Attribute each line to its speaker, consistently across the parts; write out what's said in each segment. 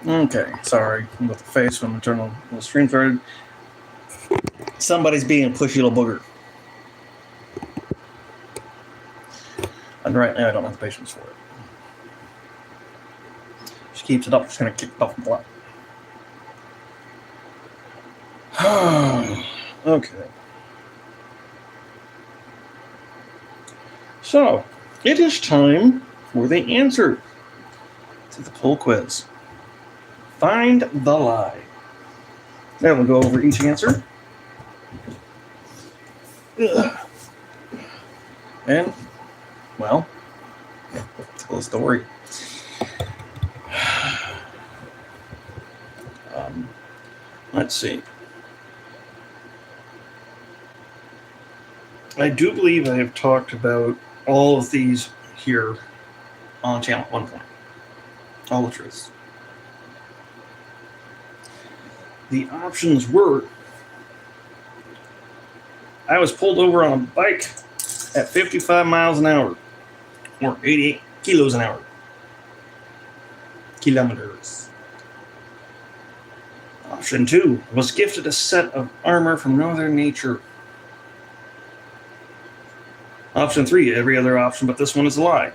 Speaker 1: Okay, sorry. With the face when the stream started. Somebody's being a pushy little booger. And right now I don't have the patience for it. She keeps it up, she's gonna kick it off the block. Okay. So, it is time for the answer to the poll quiz. Find the lie. Now we'll go over each answer. And, well, tell the story. Let's see. I do believe I have talked about all of these here on the channel at one point. All the truths. The options were: I was pulled over on a bike at 55 miles an hour, or 88 kilos an hour. Kilometers. Option 2, was gifted a set of armor from Mother Nature. Option 3, every other option but this one is a lie.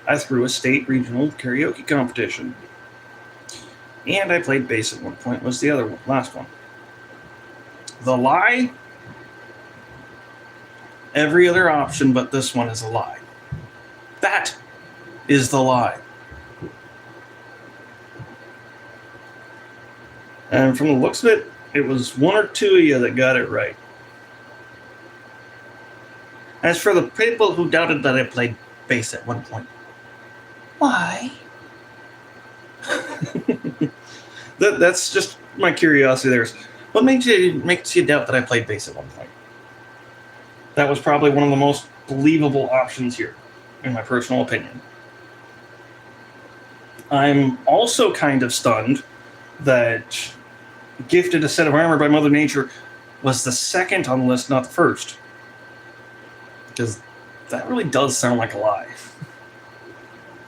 Speaker 1: I threw a state regional karaoke competition. And I played bass at one point, was the other one, last one. The lie, every other option but this one is a lie. That is the lie. And from the looks of it, it was one or two of you that got it right. As for the people who doubted that I played bass at one point, why? That's just my curiosity there. What makes you doubt that I played bass at one point? That was probably one of the most believable options here, in my personal opinion. I'm also kind of stunned that gifted a set of armor by Mother Nature was the second on the list, not the first. Because that really does sound like a lie.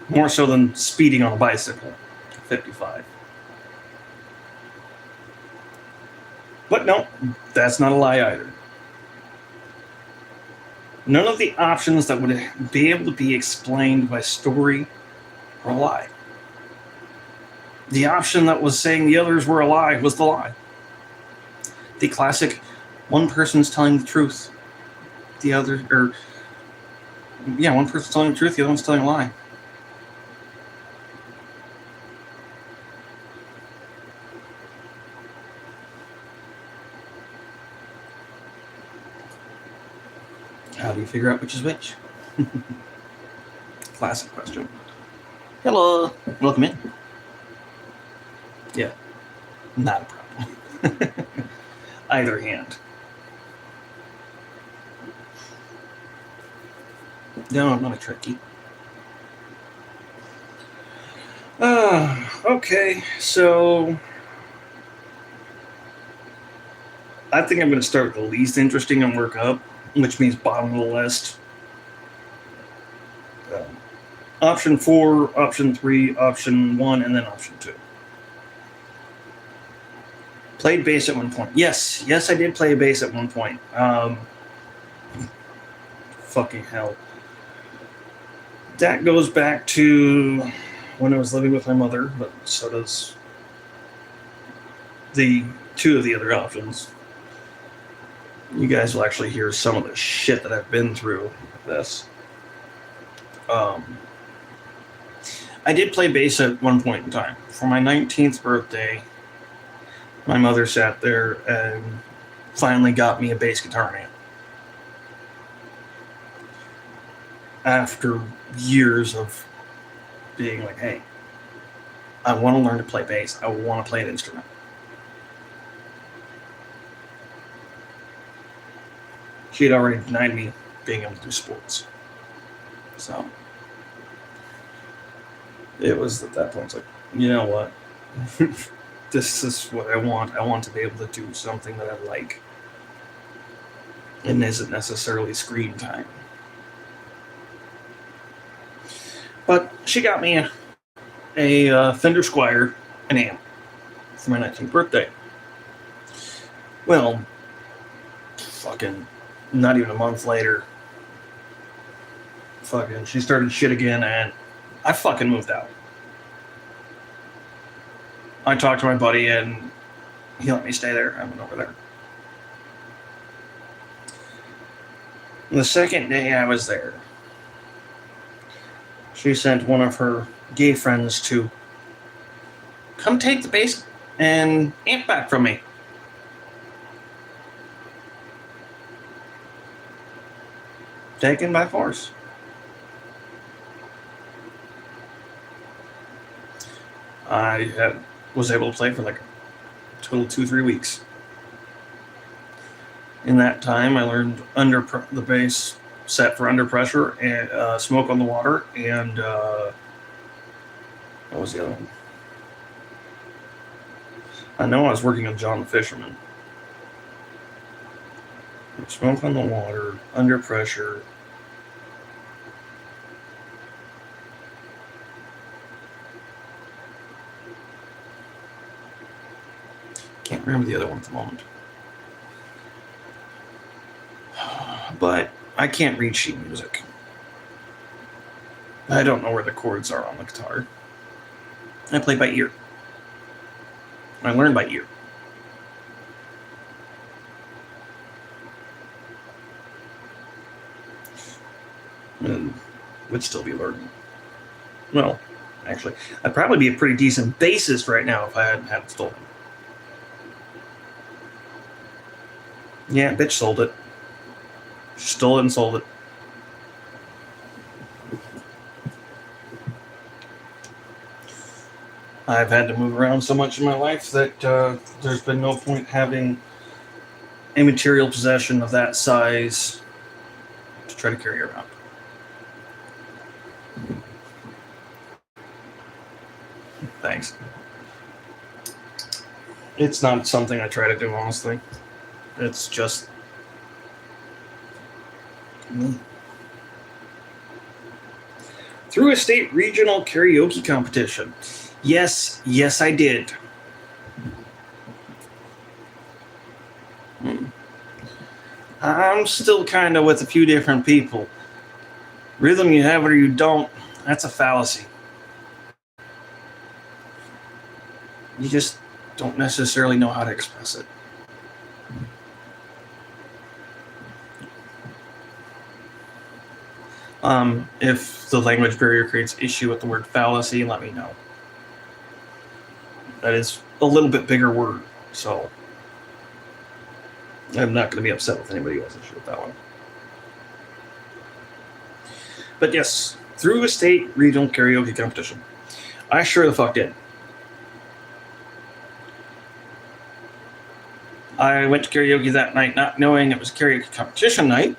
Speaker 1: More so than speeding on a bicycle at 55. But no, that's not a lie either. None of the options that would be able to be explained by story were a lie. The option that was saying the others were a lie was the lie. The classic, one person's telling the truth, one person's telling the truth, the other one's telling a lie. How do you figure out which is which? Classic question. Hello, welcome in. Yeah, not a problem. Either hand. No, I'm not a tricky. Okay, so I think I'm going to start with the least interesting and work up, which means bottom of the list. Option 4, option 3, option 1, and then option 2. Played bass at one point. Yes, I did play bass at one point. Fucking hell. That goes back to when I was living with my mother, but so does the two of the other options. You guys will actually hear some of the shit that I've been through with this. I did play bass at one point in time. For my 19th birthday, my mother sat there and finally got me a bass guitar amp. After years of being like, hey, I want to learn to play bass. I want to play an instrument. She had already denied me being able to do sports. So it was at that point, it's like, you know what? This is what I want. I want to be able to do something that I like. And isn't necessarily screen time. But she got me a Fender Squier, an amp, for my 19th birthday. Well, fucking not even a month later, fucking she started shit again, and I fucking moved out. I talked to my buddy, and he let me stay there. I went over there. The second day I was there, she sent one of her gay friends to come take the bass and amp back from me. Taken by force. I was able to play for like a total 2-3 weeks. In that time, I learned the bass set for under pressure and smoke on the water, and what was the other one? I know I was working on John the Fisherman. Smoke on the water, under pressure. Can't remember the other one at the moment. But I can't read sheet music. I don't know where the chords are on the guitar. I play by ear. I learn by ear. And would still be learning. Well, actually, I'd probably be a pretty decent bassist right now if I hadn't had it stolen. Yeah, bitch sold it. She stole it and sold it. I've had to move around so much in my life that there's been no point having a material possession of that size to try to carry around. Thanks. It's not something I try to do, honestly. It's just me. Through a state regional karaoke competition. Yes, I did. I'm still kind of with a few different people. Rhythm you have or you don't, that's a fallacy. You just don't necessarily know how to express it. If the language barrier creates issue with the word fallacy, let me know. That is a little bit bigger word, so I'm not going to be upset with anybody who has an issue with that one. But yes, through a state regional karaoke competition. I sure the fuck did. I went to karaoke that night not knowing it was karaoke competition night.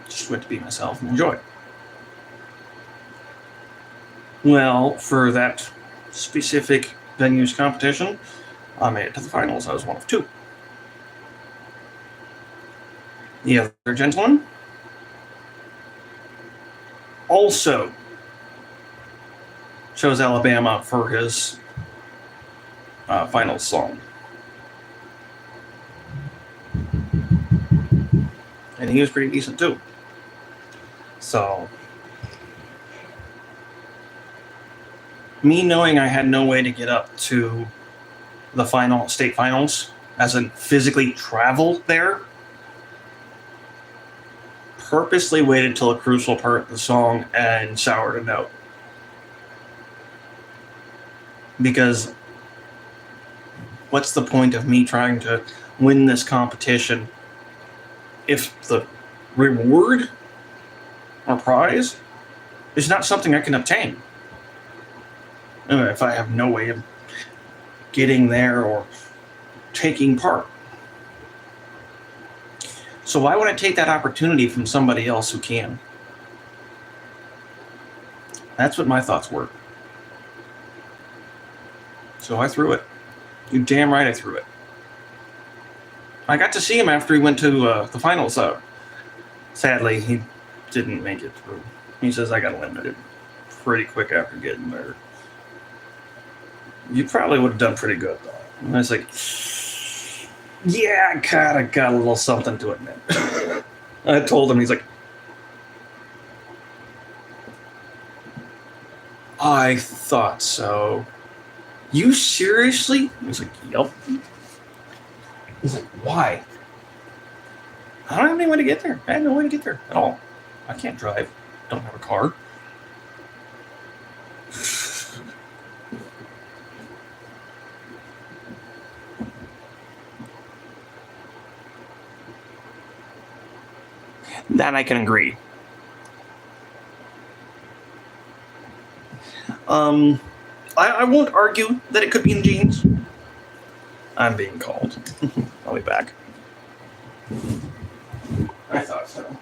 Speaker 1: Just went to be myself and enjoy. Well, for that specific venue's competition, I made it to the finals. I was one of 2. The other gentleman also chose Alabama for his final song. And he was pretty decent too. So, me knowing I had no way to get up to the final state finals, as in physically travel there, purposely waited till a crucial part of the song and soured it out. Because what's the point of me trying to win this competition if the reward or prize is not something I can obtain? If I have no way of getting there or taking part. So why would I take that opportunity from somebody else who can? That's what my thoughts were. So I threw it. You damn right I threw it. I got to see him after he went to the finals, though. Sadly, he didn't make it through. He says I got eliminated pretty quick after getting there. You probably would have done pretty good, though. And I was like, yeah, I kind of got a little something to admit. I told him, he's like, I thought so. You seriously? I was like, yep. He's like, why? I don't have any way to get there. I had no way to get there at all. I can't drive. Don't have a car. That I can agree. I won't argue that it could be in genes. I'm being called. I'll be back. I thought so.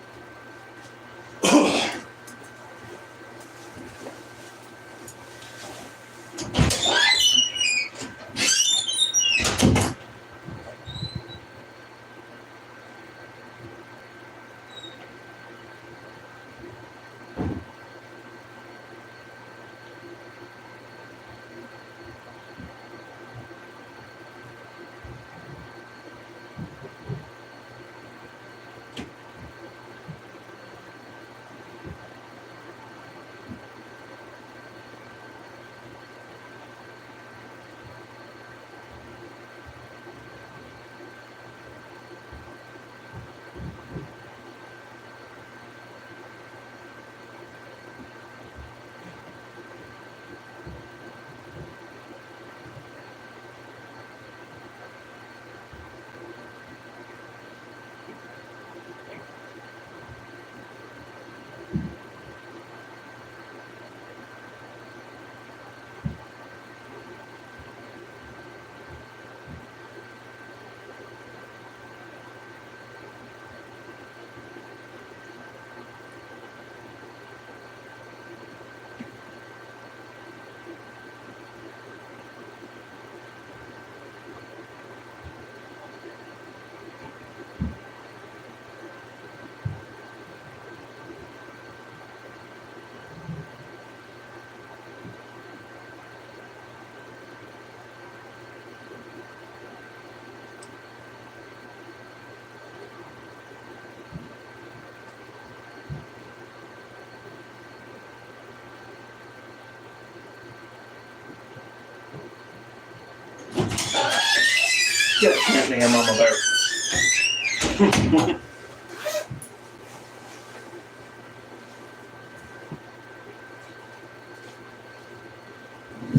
Speaker 1: Get that damn on the boat.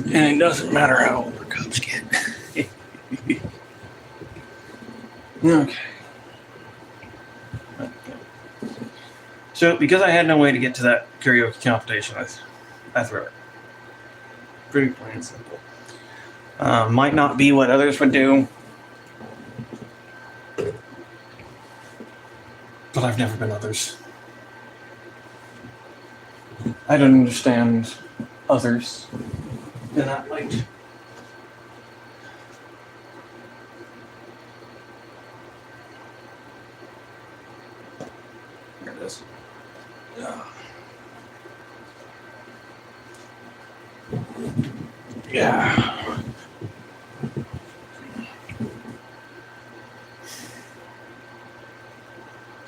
Speaker 1: And it doesn't matter how old our cubs get. Okay. So, because I had no way to get to that karaoke competition, I threw it. Pretty plain and simple. Might not be what others would do, but I've never been others. I don't understand others in that light. There it is. Yeah.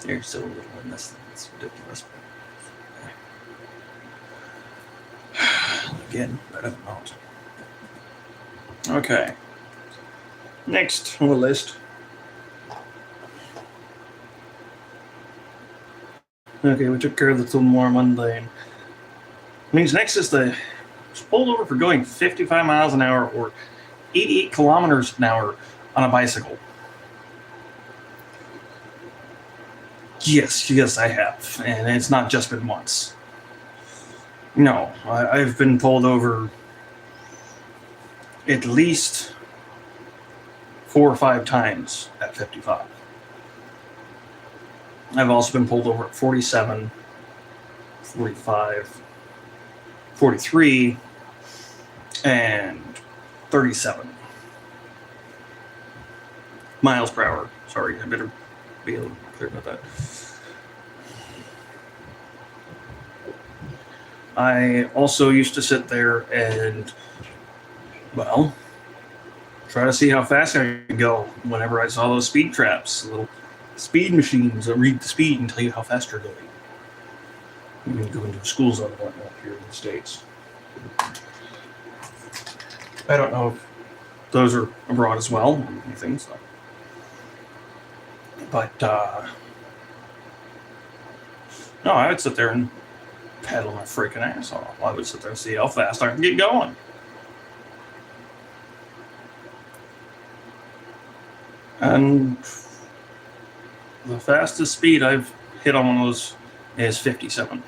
Speaker 1: You're so little in this thing. It's ridiculous. Again, better than not. Okay. Next on the list. Okay, we took care of the little more mundane. Means next is the pulled over for going 55 miles an hour or 88 kilometers an hour on a bicycle. Yes, I have. And it's not just been once. No, I've been pulled over at least 4 or 5 times at 55. I've also been pulled over at 47, 45, 43, and 37 miles per hour. Sorry, I better be a little clear about that. I also used to sit there and, well, try to see how fast I could go whenever I saw those speed traps, little speed machines that read the speed and tell you how fast you're going. You can go into a school zone and whatnot here in the States. I don't know if those are abroad as well or anything, so. But, no, I would sit there and pedal my freaking ass off. I would sit there and see how fast I can get going. And the fastest speed I've hit on one of those is 57.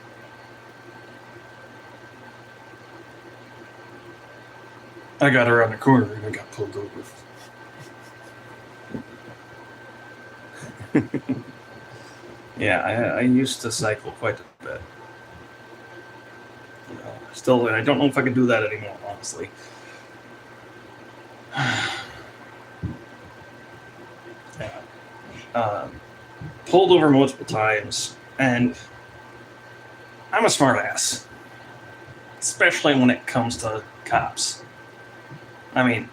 Speaker 1: I got around the corner and I got pulled over. Yeah, I used to cycle quite a bit. Still, I don't know if I can do that anymore, honestly. Yeah. Pulled over multiple times, and I'm a smart ass, especially when it comes to cops. I mean,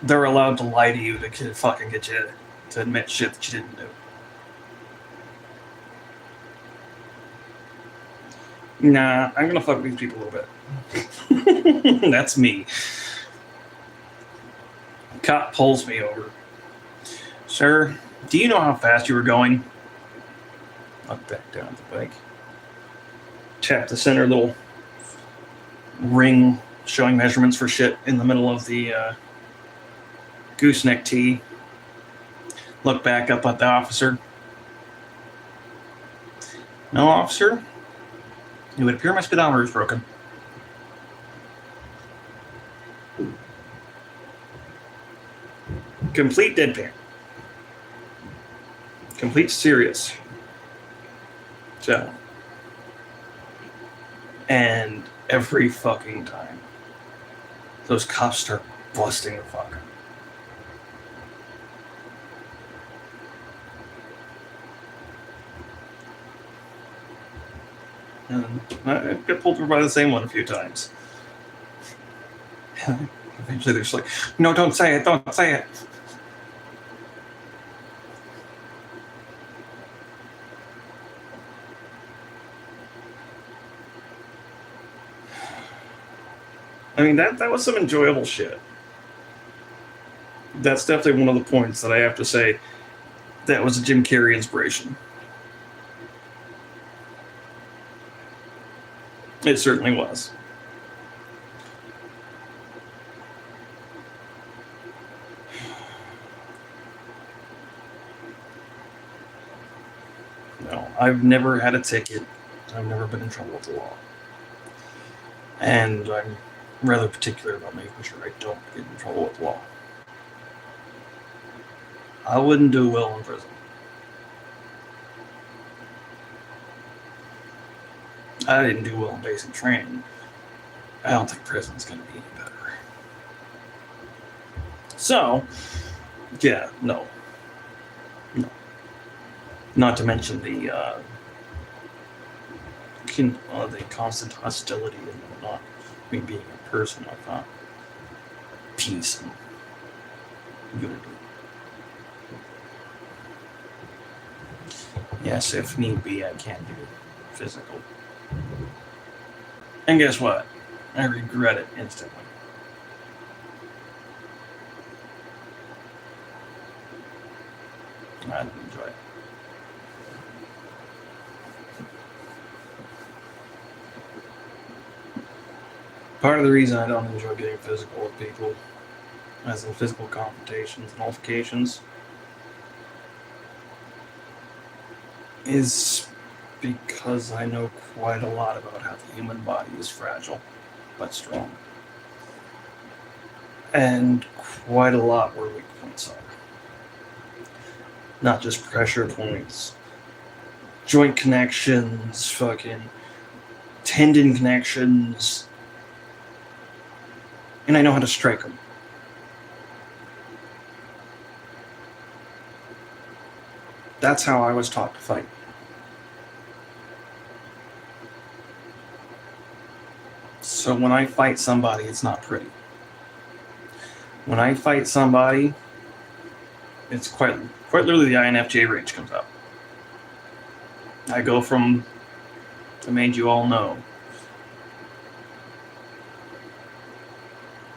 Speaker 1: they're allowed to lie to you to fucking get you to admit shit that you didn't do. Nah, I'm gonna fuck these people a little bit. That's me. Cop pulls me over. Sir, do you know how fast you were going? Look back down at the bike. Tap the center little ring showing measurements for shit in the middle of the gooseneck tee. Look back up at the officer. No, officer. It would appear my speedometer is broken. Complete deadpan. Complete serious. So. And every fucking time, those cops start busting the fuck up. And I got pulled over by the same one a few times. Eventually they're just like, no, don't say it, don't say it. I mean, that was some enjoyable shit. That's definitely one of the points that I have to say that was a Jim Carrey inspiration. It certainly was. No, I've never had a ticket. I've never been in trouble with the law. And I'm rather particular about making sure I don't get in trouble with the law. I wouldn't do well in prison. I didn't do well in basic training. I don't think prison's going to be any better. So, yeah, no. Not to mention the constant hostility and whatnot. I mean, being a person, I thought peace and unity. Yes, if need be, I can do physical. And guess what? I regret it instantly. I didn't enjoy it. Part of the reason I don't enjoy getting physical with people, as in physical confrontations and altercations, is because I know quite a lot about how the human body is fragile but strong. And quite a lot where weak points are. Not just pressure points, joint connections, fucking tendon connections. And I know how to strike them. That's how I was taught to fight. So when I fight somebody, it's not pretty. When I fight somebody, it's quite literally the INFJ range comes up. I go from, I made you all know,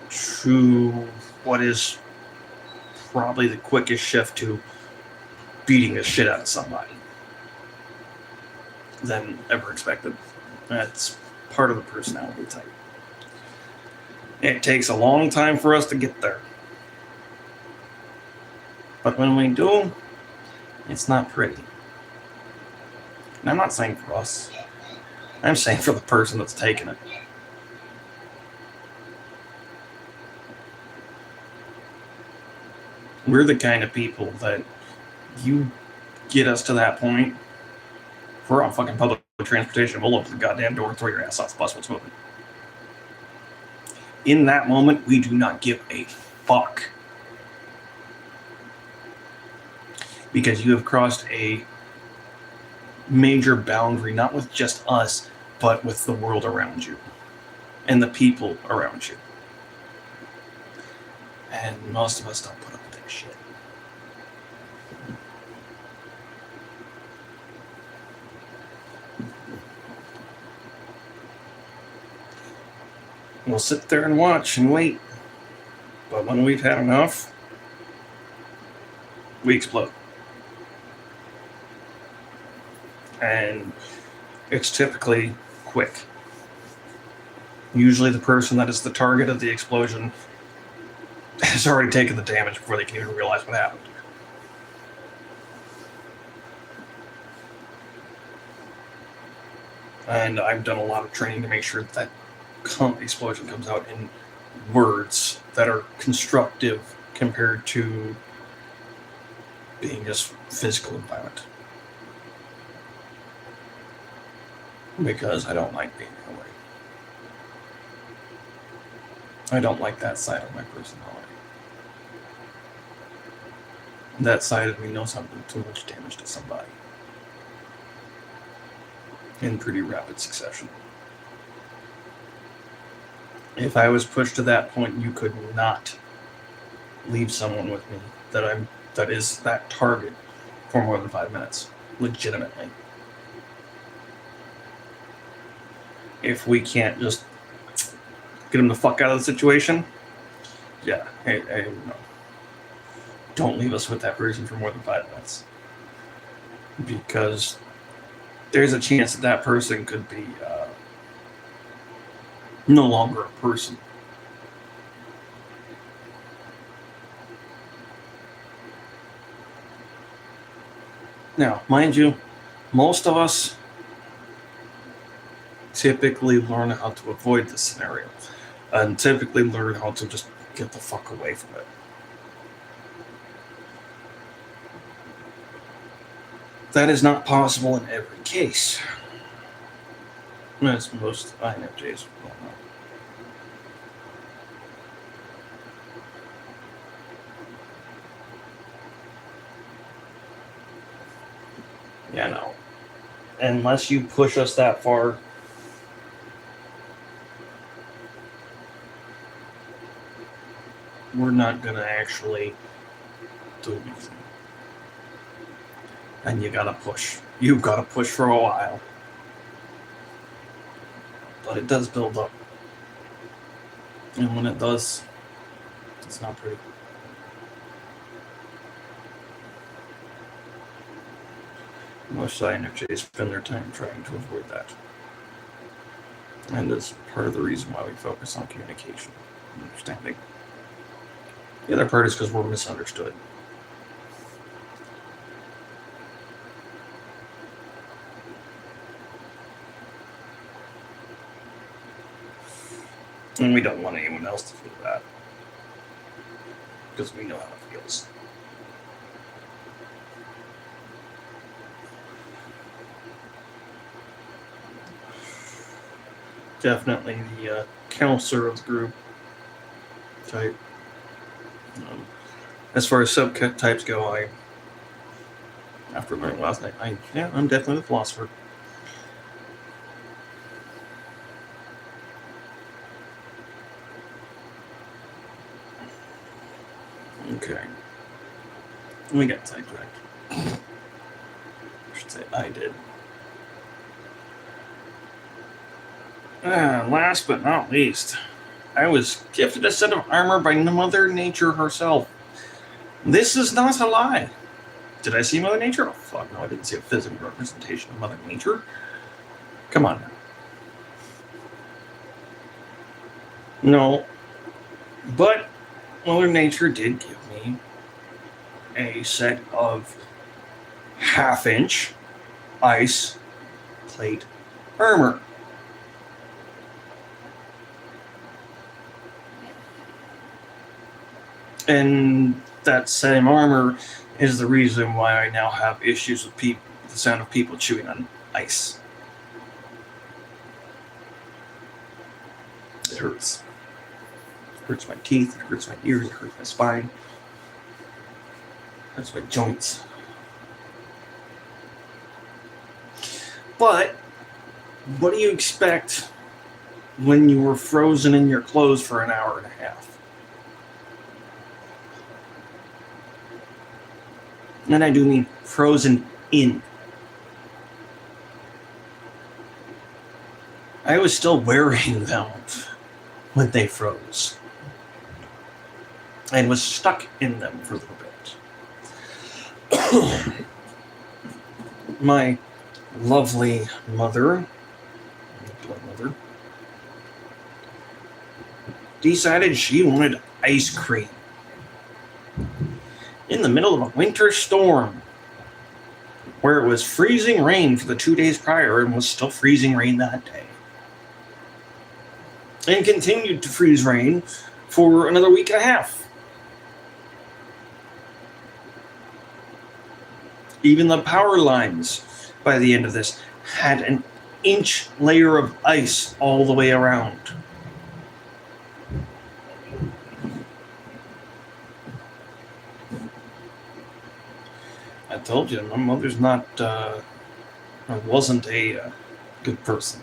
Speaker 1: to what is probably the quickest shift to beating the shit out of somebody than ever expected. That's part of the personality type. It takes a long time for us to get there. But when we do, it's not pretty. And I'm not saying for us. I'm saying for the person that's taking it. We're the kind of people that you get us to that point, if we're on fucking public transportation, we'll open the goddamn door and throw your ass off the bus what's moving. In that moment, we do not give a fuck. Because you have crossed a major boundary, not with just us, but with the world around you and the people around you. And most of us don't put up with that shit. We'll sit there and watch and wait. But when we've had enough, we explode. And it's typically quick. Usually the person that is the target of the explosion has already taken the damage before they can even realize what happened. And I've done a lot of training to make sure that explosion comes out in words that are constructive compared to being just physical and violent. Because I don't like being that way. I don't like that side of my personality. That side of me knows how to do too much damage to somebody. In pretty rapid succession. If I was pushed to that point, you could not leave someone with me that is that target for more than 5 minutes. Legitimately. If we can't just get them the fuck out of the situation, yeah, hey, no. Don't leave us with that person for more than 5 minutes. Because there's a chance that person could be no longer a person. Now, mind you, most of us typically learn how to avoid this scenario and typically learn how to just get the fuck away from it. That is not possible in every case. As most INFJs will know. Yeah, no. Unless you push us that far, we're not going to actually do anything. And you gotta push. You've got to push for a while. But it does build up. And when it does, it's not pretty. Most INFJs spend their time trying to avoid that. And it's part of the reason why we focus on communication and understanding. The other part is because we're misunderstood. And we don't want anyone else to feel that. Because we know how it feels. Definitely the counselor of the group type. As far as subtypes go, after learning last night, I'm definitely the philosopher. Okay. We got sidetracked. I should say I did. Last but not least, I was gifted a set of armor by Mother Nature herself. This is not a lie. Did I see Mother Nature? Oh, fuck no, I didn't see a physical representation of Mother Nature. Come on now. No. But Mother Nature did give me a set of half-inch ice plate armor. And that same armor is the reason why I now have issues with the sound of people chewing on ice. It hurts. It hurts my teeth, it hurts my ears, it hurts my spine. It hurts my joints. But what do you expect when you were frozen in your clothes for an hour and a half? And I do mean frozen in. I was still wearing them when they froze. And was stuck in them for a little bit. My lovely mother, decided she wanted ice cream in the middle of a winter storm where it was freezing rain for the 2 days prior and was still freezing rain that day. And continued to freeze rain for another week and a half. Even the power lines, by the end of this, had an inch layer of ice all the way around. I told you, my mother's wasn't a good person.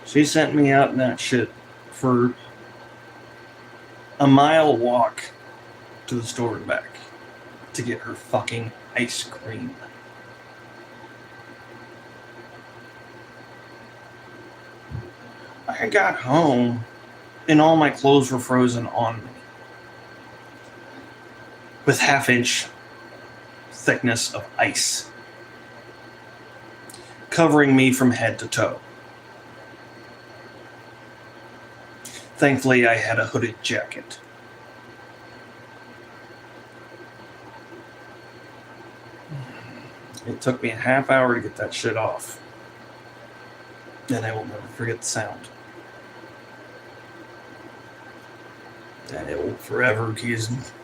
Speaker 1: She sent me out in that shit for a mile walk to the store and back to get her fucking ice cream. I got home and all my clothes were frozen on me with half-inch thickness of ice covering me from head to toe. Thankfully, I had a hooded jacket. It took me a half hour to get that shit off. And I will never forget the sound. And it will forever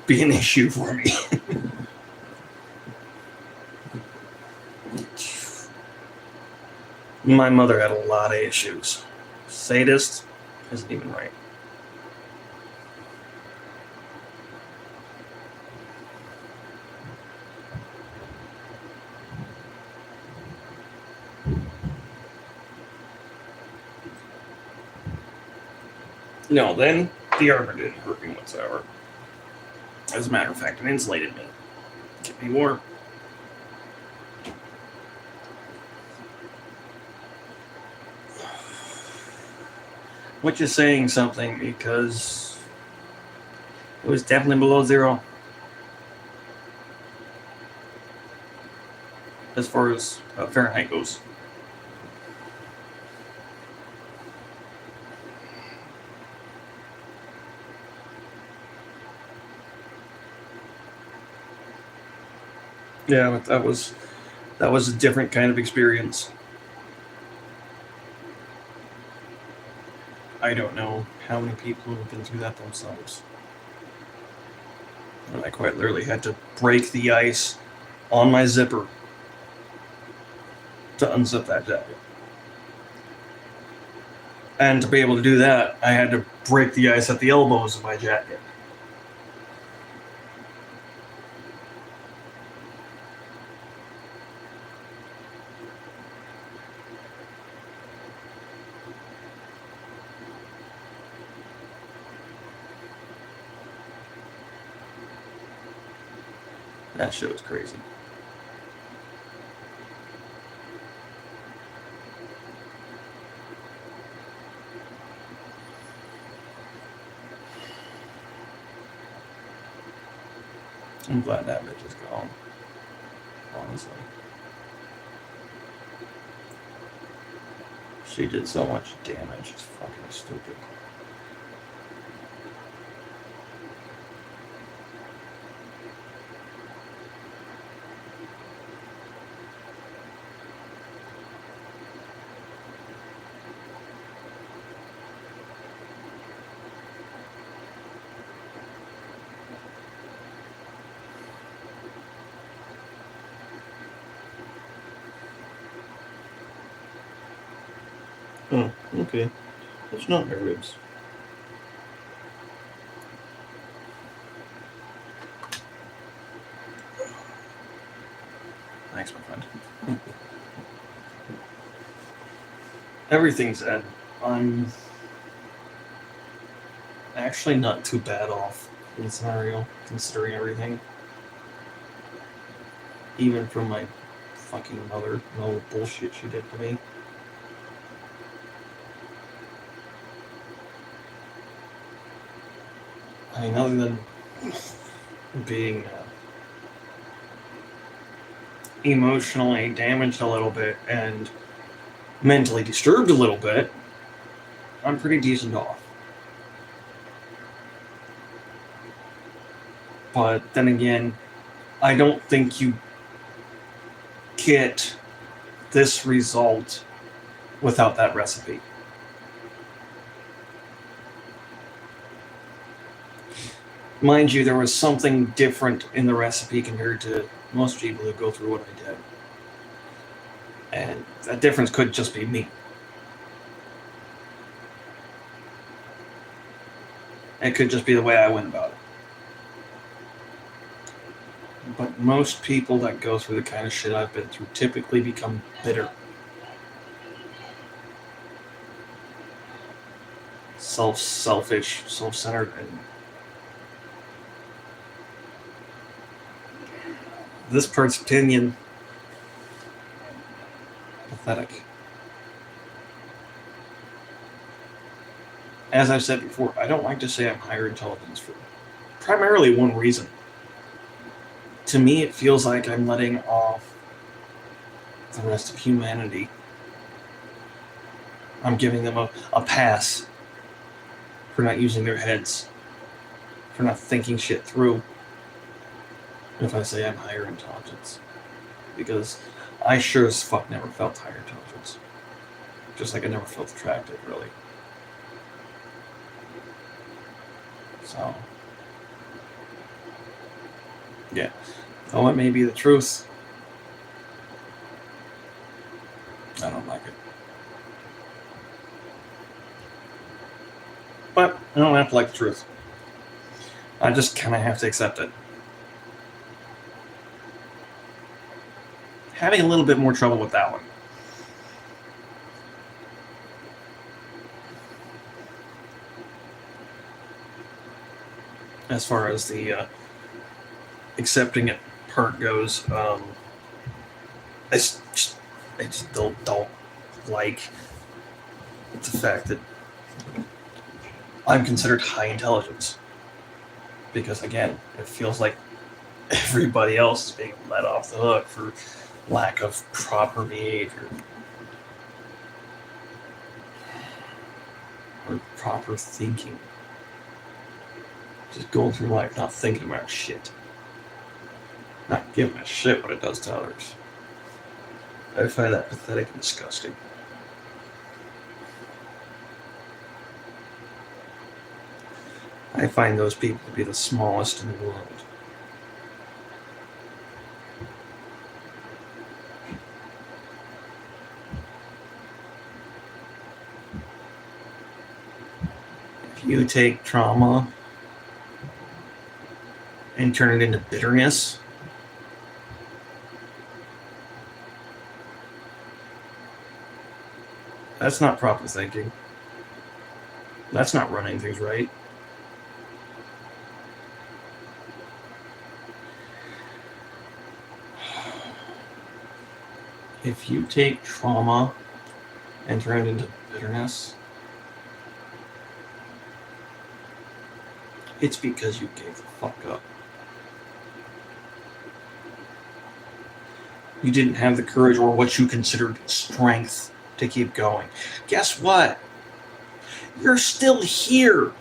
Speaker 1: be an issue for me. My mother had a lot of issues. Sadist isn't even right. No, then the armor didn't hurt me whatsoever. As a matter of fact, it insulated me. Kept me warm. Which is saying something because it was definitely below zero. As far as Fahrenheit goes. Yeah, but that was a different kind of experience. I don't know how many people have been through that themselves. And I quite literally had to break the ice on my zipper to unzip that jacket. And to be able to do that, I had to break the ice at the elbows of my jacket. That shit was crazy. I'm glad that bitch is gone. Honestly. She did so much damage. It's fucking stupid. Oh, okay. It's not my ribs. Thanks, my friend. Everything's Ed. I'm actually not too bad off in the scenario, considering everything. Even from my fucking mother, and all the bullshit she did to me. I mean, other than being emotionally damaged a little bit and mentally disturbed a little bit, I'm pretty decent off. But then again, I don't think you get this result without that recipe. Mind you, there was something different in the recipe compared to most people who go through what I did. And that difference could just be me. It could just be the way I went about it. But most people that go through the kind of shit I've been through typically become bitter. Selfish, self-centered, and this part's opinion, pathetic. As I've said before, I don't like to say I'm higher intelligence for primarily one reason. To me, it feels like I'm letting off the rest of humanity. I'm giving them a pass for not using their heads, for not thinking shit through. If I say I'm higher intelligence. Because I sure as fuck never felt higher intelligence. Just like I never felt attractive, really. So, yeah. Though it may be the truth, I don't like it. But I don't have to like the truth. I just kind of have to accept it. Having a little bit more trouble with that one. As far as the accepting it part goes, I still don't like the fact that I'm considered high intelligence. Because again, it feels like everybody else is being let off the hook for lack of proper behavior or proper thinking. Just going through life not thinking about shit. Not giving a shit what it does to others. I find that pathetic and disgusting. I find those people to be the smallest in the world. If you take trauma and turn it into bitterness, that's not proper thinking. That's not running things right. If you take trauma and turn it into bitterness, it's because you gave the fuck up. You didn't have the courage or what you considered strength to keep going. Guess what? You're still here,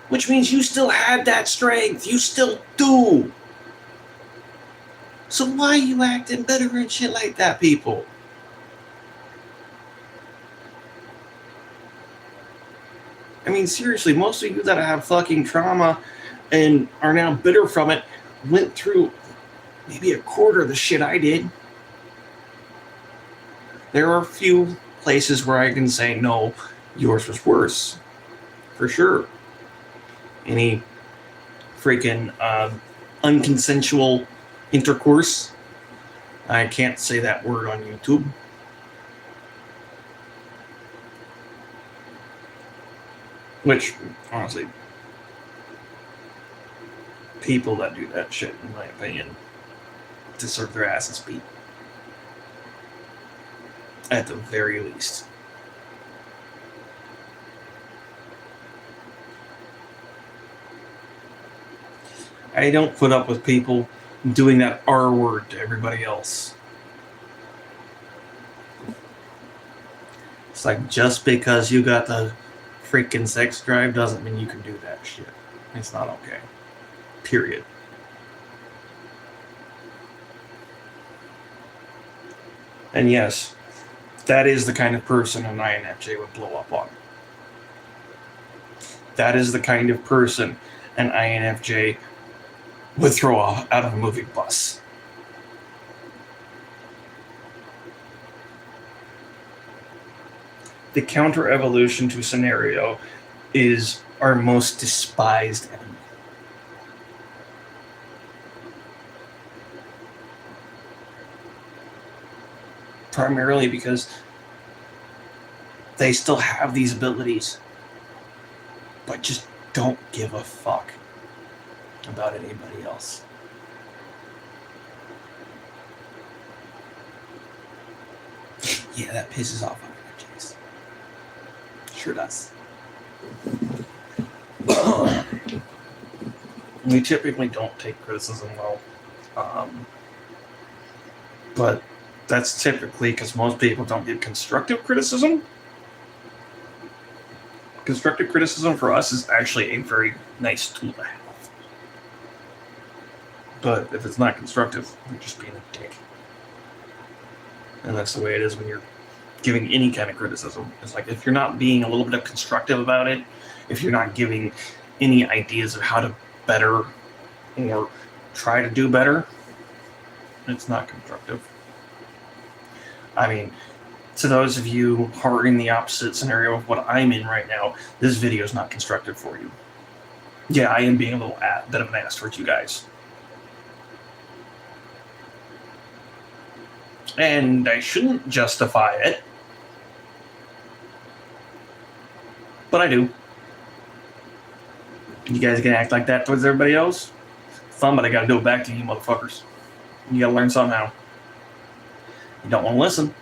Speaker 1: which means you still had that strength. You still do. So why are you acting bitter and shit like that, people? I mean, seriously, most of you that have fucking trauma and are now bitter from it went through maybe a quarter of the shit I did. There are a few places where I can say, no, yours was worse. For sure. Any freaking unconsensual intercourse. I can't say that word on YouTube. Which, honestly, people that do that shit, in my opinion, deserve their asses beat. At the very least. I don't put up with people doing that R word to everybody else. It's like, just because you got the freaking sex drive doesn't mean you can do that shit. It's not okay. Period. And yes, that is the kind of person an INFJ would blow up on. That is the kind of person an INFJ would throw out of a moving bus. The counter-evolution to scenario is our most despised enemy. Primarily because they still have these abilities, but just don't give a fuck about anybody else. Yeah, that pisses off INFJs. Sure does. We typically don't take criticism well, but that's typically because most people don't get constructive criticism. Constructive criticism for us is actually a very nice tool to have. But if it's not constructive, you're just being a dick. And that's the way it is when you're giving any kind of criticism. It's like, if you're not being a little bit of constructive about it, if you're not giving any ideas of how to better or try to do better, it's not constructive. I mean, to those of you who are in the opposite scenario of what I'm in right now, this video is not constructive for you. Yeah, I am being a little bit of an ass towards you guys. And I shouldn't justify it, but I do. You guys gonna act like that towards everybody else? Somebody gotta do it back to you motherfuckers. You gotta learn somehow. You don't want to listen.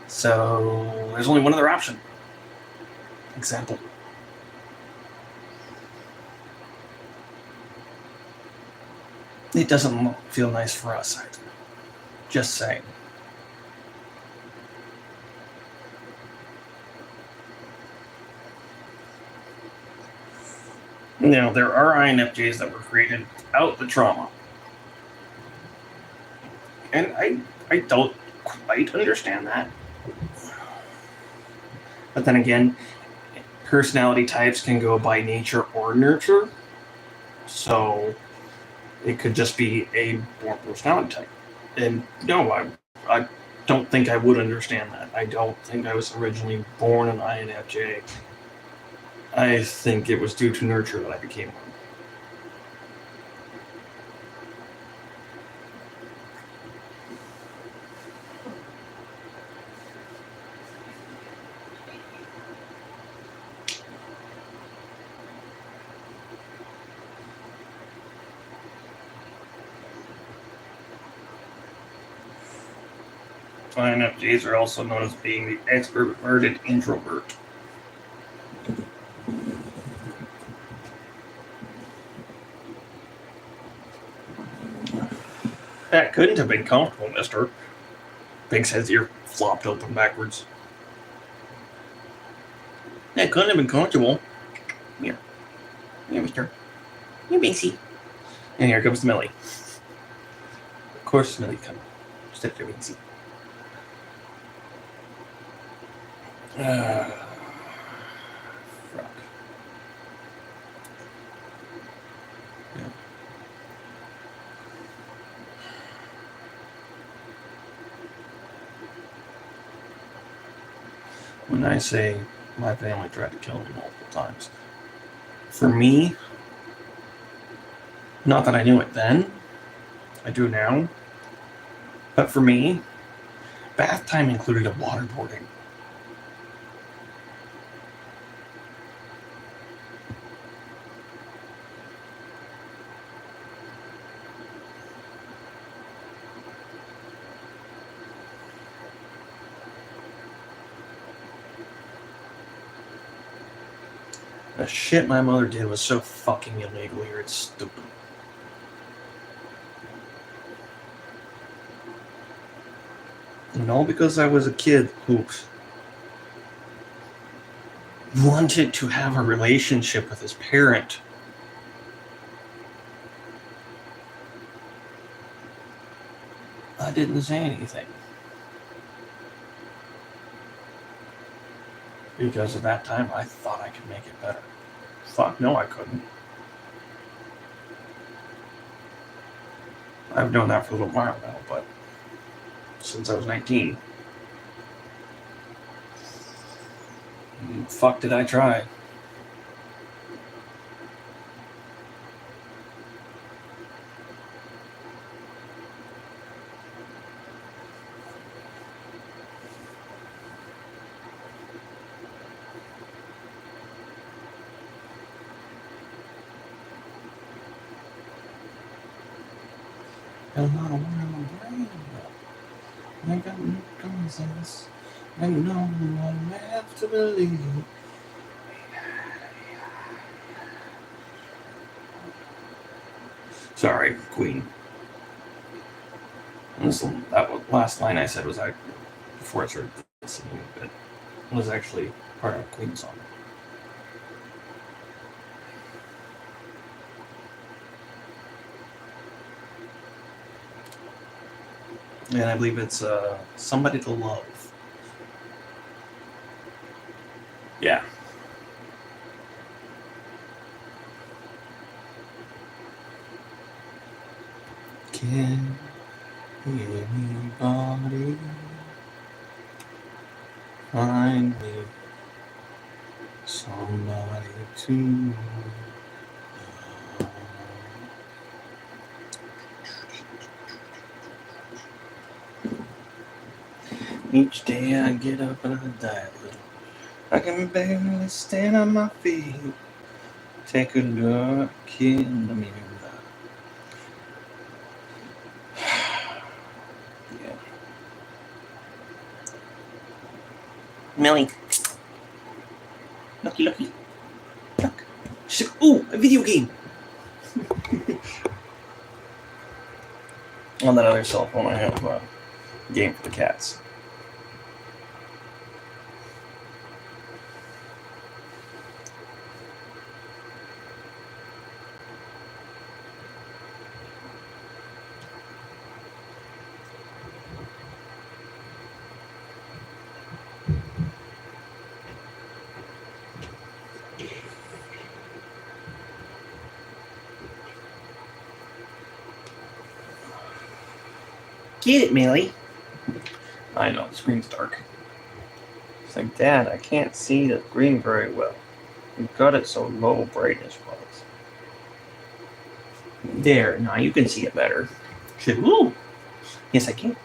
Speaker 1: So there's only one other option. Example. It doesn't feel nice for us either. Just saying. Now, there are INFJs that were created without the trauma. And I don't quite understand that. But then again, personality types can go by nature or nurture. So it could just be a born personality type. And no, I don't think I would understand that. I don't think I was originally born an INFJ. I think it was due to nurture that I became one. INFJs are also known as being the extroverted introvert. That couldn't have been comfortable, mister. Biggs has ear flopped open backwards. That couldn't have been comfortable. Here, mister. Here, Bigsy. And here comes Millie. Of course, Millie comes. Step there, Bigsy. Fuck. Yeah. When I say my family tried to kill me multiple times, for me, not that I knew it then, I do now, but for me, bath time included a waterboarding. The shit my mother did was so fucking illegal here, it's stupid. And all because I was a kid who wanted to have a relationship with his parent. I didn't say anything. Because at that time, I thought I could make it better. Fuck, no, I couldn't. I've known that for a little while now, but since I was 19. Fuck did I try. I'm not aware of my brain. I got no conscience. I know I have to believe. Sorry, Queen. That last line I said was before I started listening, but it was actually part of Queen's song. And I believe it's Somebody to Love. Yeah. Can anybody find me somebody to love? Each day I get up and I die a little. I can barely stand on my feet. Take a look in the mirror. Yeah. Millie. Looky. Look. Ooh, a video game. On that other cell phone I have a game for the cats. Get it, Millie. I know, the screen's dark. It's like, Dad, I can't see the screen very well. You've got it so low brightness wise. There, now you can see it better. Ooh. Yes, I can.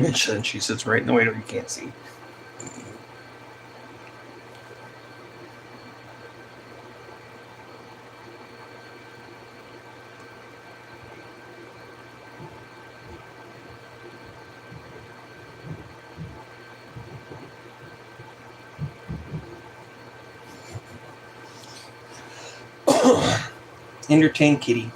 Speaker 1: And she sits right in the window you can't see. Entertain Kitty.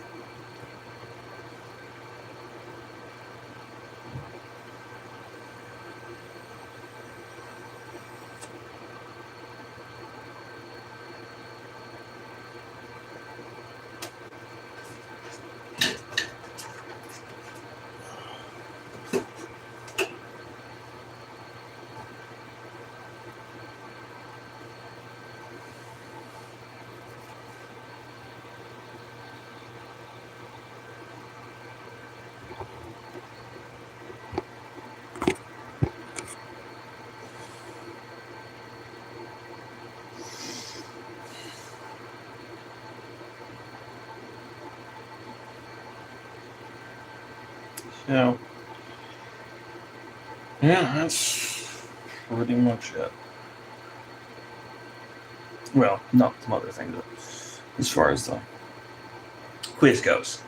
Speaker 1: So, yeah, that's pretty much it. Well, not some other things, but as far as the quiz goes.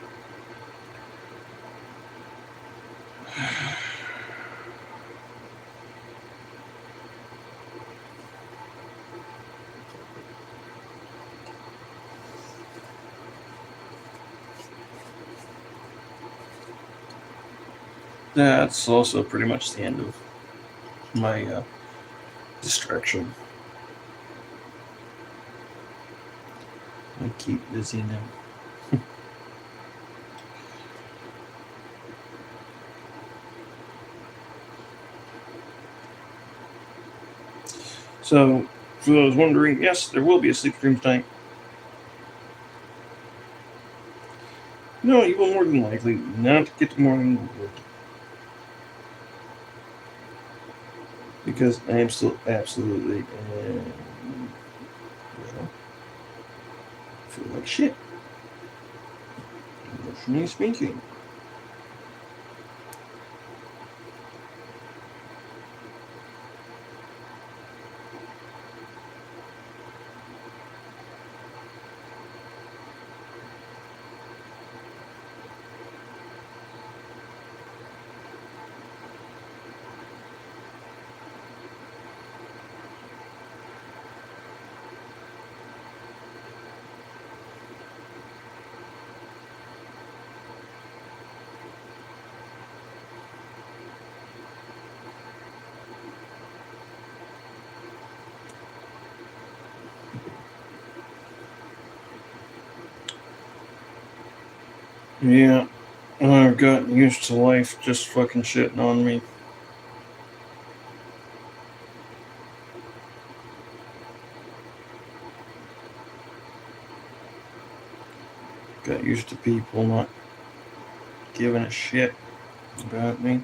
Speaker 1: That's also pretty much the end of my distraction. I keep busy now. So, for those wondering, yes, there will be a sleep stream tonight. No, you will more than likely not get to morning wood. Because I am still absolutely feel like shit. Emotionally speaking. Yeah, I've gotten used to life just fucking shitting on me. Got used to people not giving a shit about me.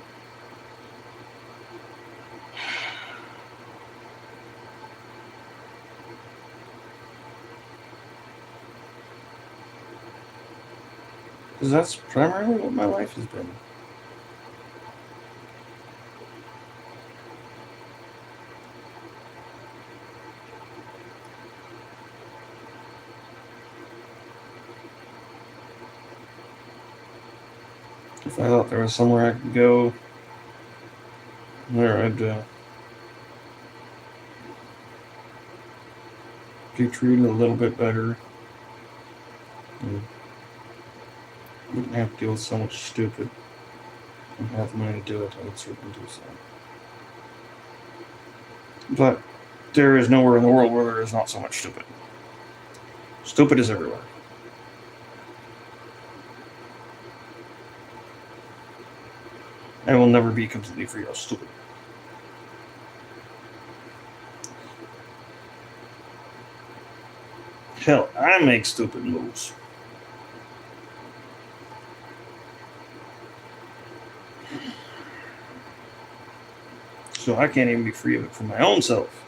Speaker 1: Because that's primarily what my life has been. If I thought there was somewhere I could go, where I'd be treated a little bit better, and wouldn't have to deal with so much stupid, and have the money to do it, I would certainly do so. But there is nowhere in the world where there is not so much stupid. Stupid is everywhere. I will never be completely free of stupid. Hell, I make stupid moves. So I can't even be free of it for my own self.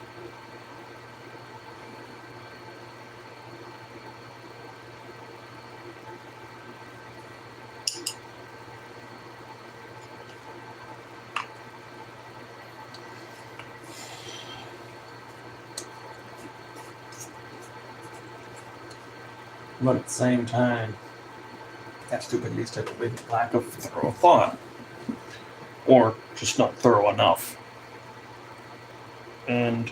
Speaker 1: But at the same time, that stupidity is typically lack of thorough thought, or just not thorough enough. And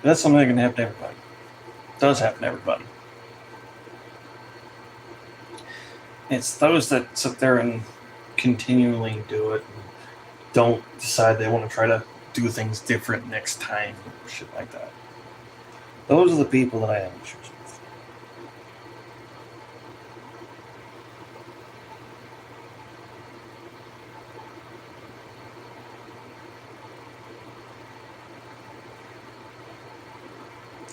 Speaker 1: that's something that can happen to everybody. It does happen to everybody. It's those that sit there and continually do it and don't decide they want to try to do things different next time or shit like that. Those are the people that I have issues with.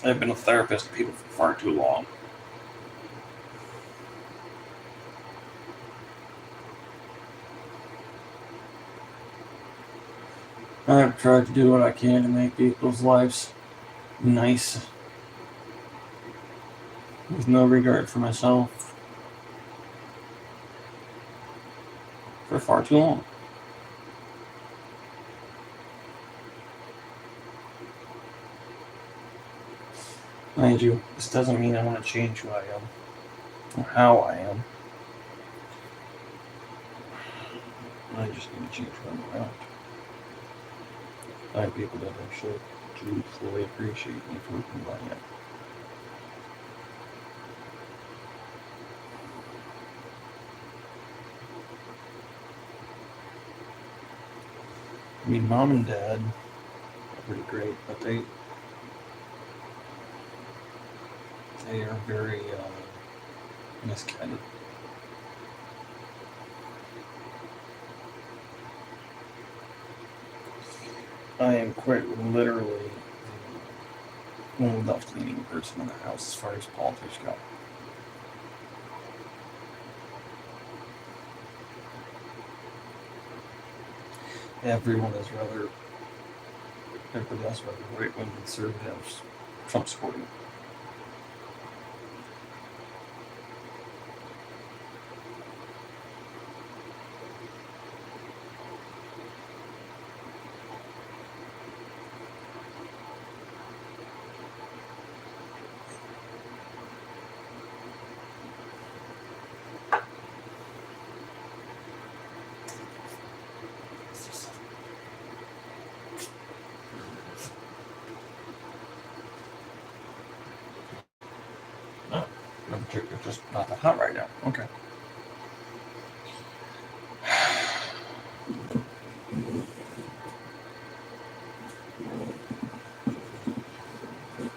Speaker 1: I've been a therapist to people for far too long. I've tried to do what I can to make people's lives nice with no regard for myself for far too long. Mind you, this doesn't mean I want to change who I am or how I am. I just need to change who I'm around. I have people that actually do fully appreciate me for who I am. I mean, mom and dad are pretty great, but they are very misguided. I am quite literally the only left-leaning person in the house as far as politics go. Everybody else, rather right-wing conservatives, Trump supporting. It's just not that hot right now. Okay.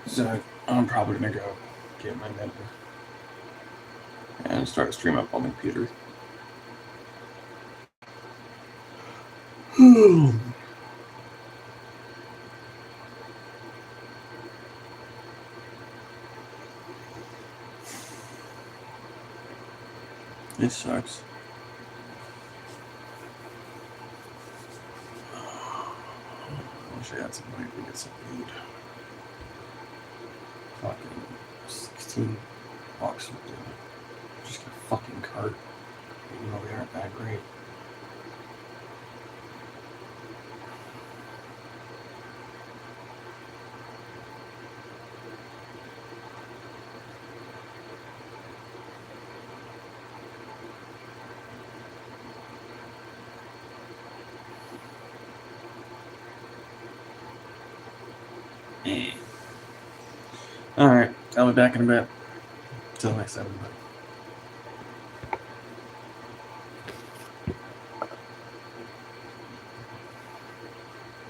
Speaker 1: So I'm probably gonna go get my network and start a stream up on my computer. It sucks. I wish I had some money to get some food. Fucking 16 bucks would do it. Just get a fucking cart. Even though they aren't that great. Alright, I'll be back in a bit. Till next time, everybody.